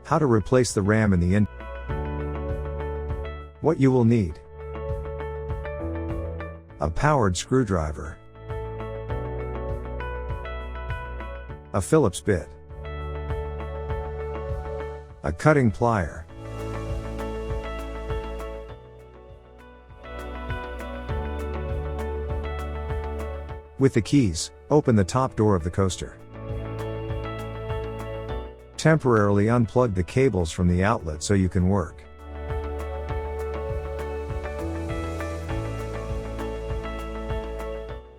How to replace the RAM in the What you will need: a powered screwdriver, a Phillips bit, a cutting plier, with the keys, open the top door of the coaster. Temporarily unplug the cables from the outlet so you can work.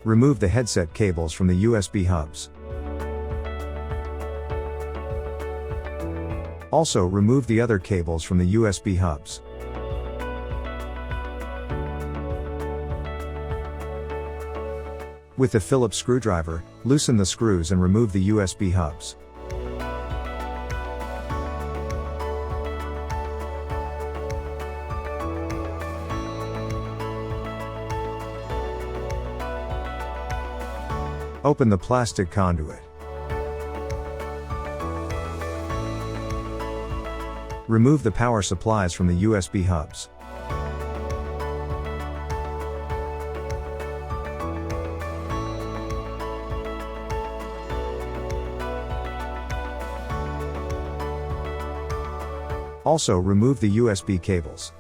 Remove the headset cables from the USB hubs. Also remove the other cables from the USB hubs. With the Phillips screwdriver, loosen the screws and remove the USB hubs. Open the plastic conduit. Remove the power supplies from the USB hubs. Also remove the USB cables.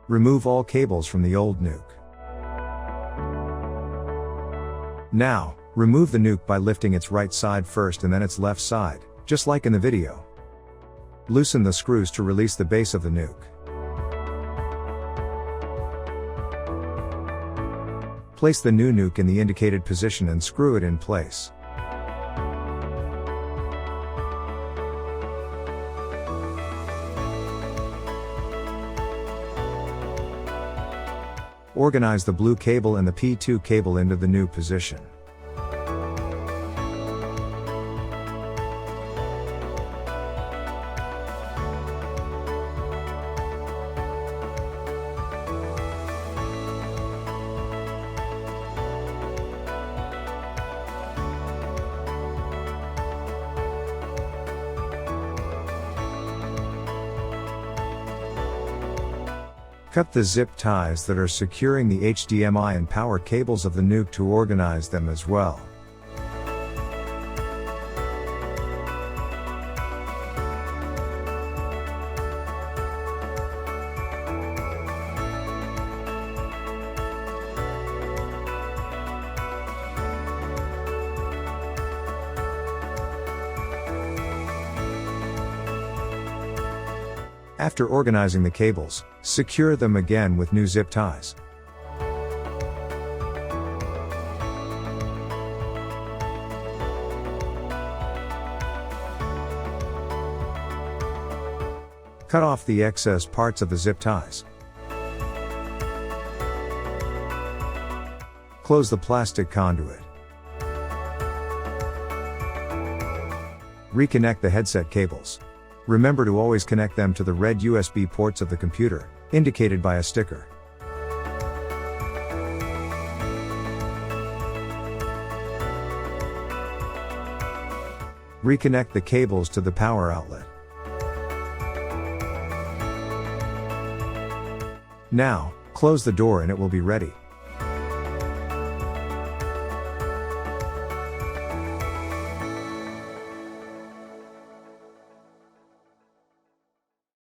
Remove all cables from the old NUC. Now, remove the NUC by lifting its right side first and then its left side, just like in the video. Loosen the screws to release the base of the NUC. Place the new NUC in the indicated position and screw it in place. Organize the blue cable and the P2 cable into the new position. Cut the zip ties that are securing the HDMI and power cables of the NUC to organize them as well. After organizing the cables, secure them again with new zip ties. Cut off the excess parts of the zip ties. Close the plastic conduit. Reconnect the headset cables. Remember to always connect them to the red USB ports of the computer, indicated by a sticker. Reconnect the cables to the power outlet. Now, close the door and it will be ready.